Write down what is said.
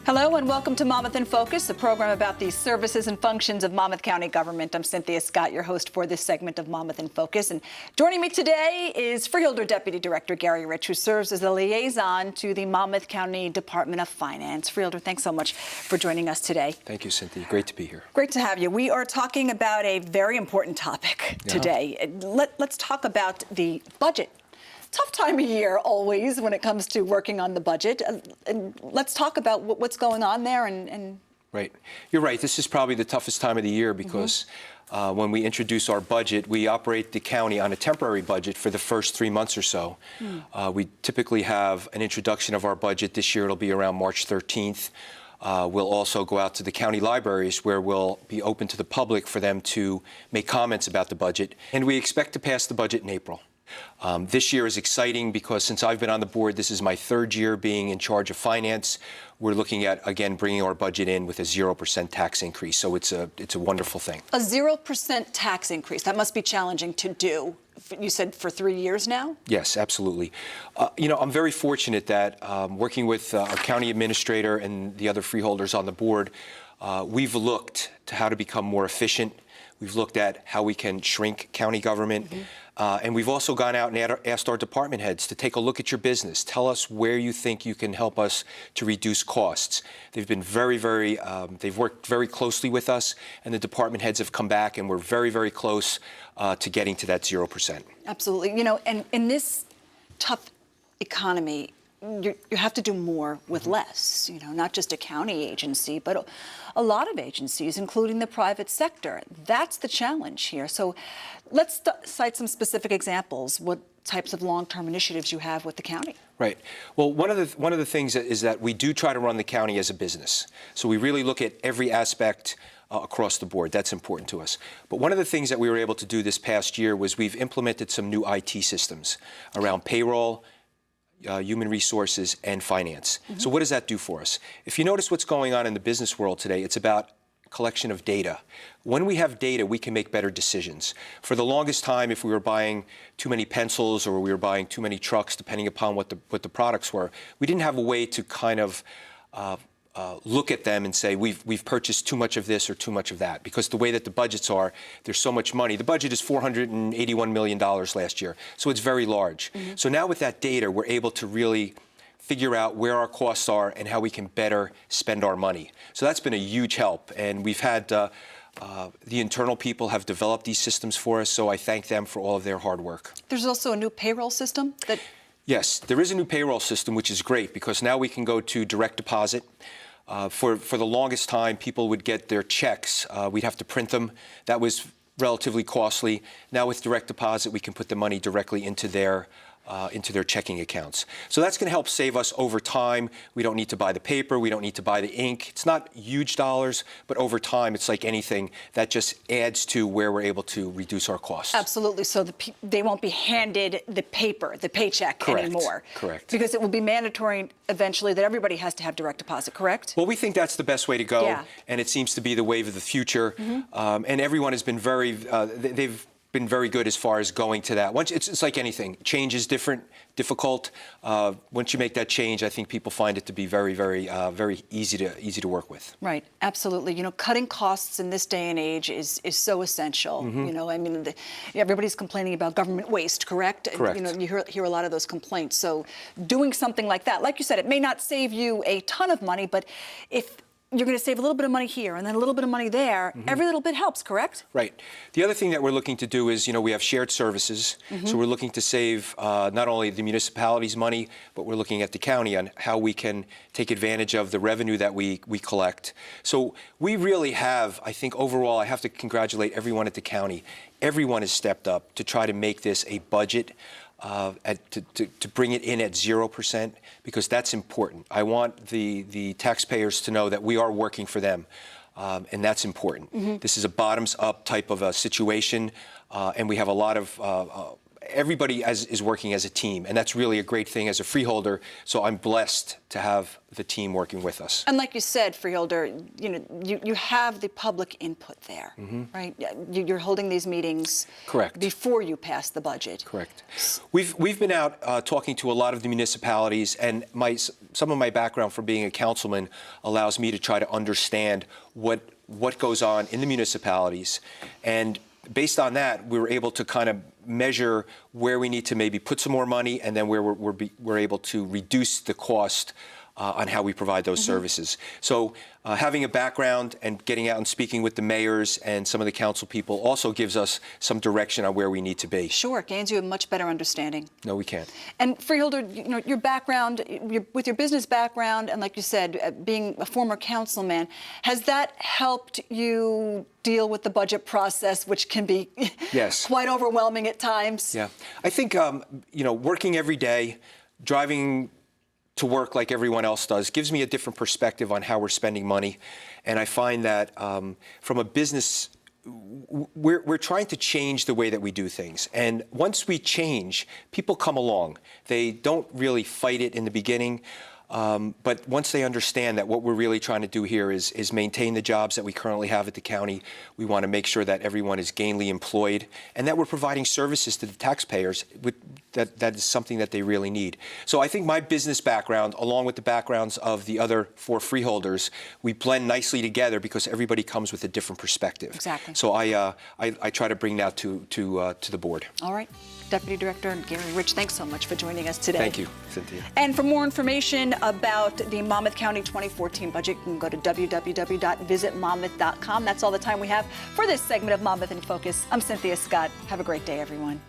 Hello and welcome to Monmouth in Focus, a program about the services and functions of Monmouth County government. I'm Cynthia Scott, your host for this segment of Monmouth in Focus. And joining me today is Freeholder Deputy Director Gary Rich, who serves as a liaison to the Monmouth County Department of Finance. Freeholder, thanks so much for joining us today. Thank you, Cynthia. Great to be here. Great to have you. We are talking about a very important topic today. Let's talk about the budget. Tough time of year always when it comes to working on the budget. And let's talk about what's going on there. Right. You're right. This is probably the toughest time of the year because when we introduce our budget, we operate the county on a temporary budget for the first 3 months or so. We typically have an introduction of our budget. This year it'll be around March 13th. We'll also go out to the county libraries where we'll be open to the public for them to make comments about the budget. And we expect to pass the budget in April. This year is exciting because since I've been on the board, this is my third year being in charge of finance. We're looking at, again, bringing our budget in with a 0% tax increase. So it's a wonderful thing. A 0% tax increase. That must be challenging to do. You said for 3 years now? Yes, absolutely. I'm very fortunate that working with our county administrator and the other freeholders on the board, we've looked to how to become more efficient. We've looked at how we can shrink county government. And we've also gone out and asked our department heads to take a look at your business. Tell us where you think you can help us to reduce costs. They've been they've worked very closely with us, and the department heads have come back, and we're very, very close to getting to that 0%. Absolutely. And in this tough economy, you have to do more with less, not just a county agency, but a lot of agencies, including the private sector. That's the challenge here. So let's cite some specific examples. What types of long-term initiatives you have with the county? Right. Well, one of the things is that we do try to run the county as a business. So we really look at every aspect across the board. That's important to us. But one of the things that we were able to do this past year was we've implemented some new IT systems around payroll, human resources, and finance. So what does that do for us? If you notice what's going on in the business world today, it's about collection of data. When we have data, we can make better decisions. For the longest time, if we were buying too many pencils or we were buying too many trucks, depending upon what the products were, we didn't have a way to kind of look at them and say we've purchased too much of this or too much of that, because the way that the budgets are, there's so much money. The budget is $481 million last year, so it's very large. So now with that data, we're able to really figure out where our costs are and how we can better spend our money. So that's been a huge help, and we've had the internal people have developed these systems for us, so I thank them for all of their hard work. There's also a new payroll system that... Yes, there is a new payroll system, which is great because now we can go to direct deposit. For the longest time, people would get their checks. We'd have to print them. That was relatively costly. Now with direct deposit, we can put the money directly into their checking accounts. So that's going to help save us over time. We don't need to buy the paper. We don't need to buy the ink. It's not huge dollars, but over time, it's like anything that just adds to where we're able to reduce our costs. Absolutely. So they won't be handed the paper, the paycheck anymore. Correct. Because it will be mandatory eventually that everybody has to have direct deposit, correct? Well, we think that's the best way to go, and it seems to be the wave of the future. And everyone has been they've been very good as far as going to that. Once it's like anything, change is difficult. Once you make that change, I think people find it to be very, very easy to work with. Right, absolutely. Cutting costs in this day and age is so essential. Everybody's complaining about government waste, correct? Correct. You hear a lot of those complaints. So doing something like that, like you said, it may not save you a ton of money, but if you're going to save a little bit of money here and then a little bit of money there. Every little bit helps, correct? Right. The other thing that we're looking to do is, we have shared services. So we're looking to save not only the municipality's money, but we're looking at the county on how we can take advantage of the revenue that we collect. So we really have, I think overall, I have to congratulate everyone at the county. Everyone has stepped up to try to make this a budget. To bring it in at 0%, because that's important. I want the taxpayers to know that we are working for them, and that's important. This is a bottoms-up type of a situation, and we have a lot of everybody is working as a team, and that's really a great thing as a freeholder. So I'm blessed to have the team working with us. And like you said, Freeholder, you have the public input there, right? You're holding these meetings Correct. before you pass the budget. Correct. We've been out talking to a lot of the municipalities, and some of my background from being a councilman allows me to try to understand what goes on in the municipalities, and based on that, we were able to kind of measure where we need to maybe put some more money, and then where we're able to reduce the cost on how we provide those services. So having a background and getting out and speaking with the mayors and some of the council people also gives us some direction on where we need to be. Sure, it gains you a much better understanding. No, we can't. And Freeholder, your background, with your business background, and like you said, being a former councilman, has that helped you deal with the budget process, which can be Yes. quite overwhelming at times? Yeah, I think working every day, driving to work like everyone else does, gives me a different perspective on how we're spending money. And I find that from a business, we're trying to change the way that we do things. And once we change, people come along. They don't really fight it in the beginning. But once they understand that what we're really trying to do here is maintain the jobs that we currently have at the county, we want to make sure that everyone is gainfully employed and that we're providing services to the taxpayers. That is something that they really need. So I think my business background, along with the backgrounds of the other 4 freeholders, we blend nicely together because everybody comes with a different perspective. Exactly. So I try to bring that to the board. All right. Deputy Director Gary Rich, thanks so much for joining us today. Thank you, Cynthia. And for more information about the Monmouth County 2014 budget, you can go to www.visitmonmouth.com. That's all the time we have for this segment of Monmouth in Focus. I'm Cynthia Scott. Have a great day, everyone.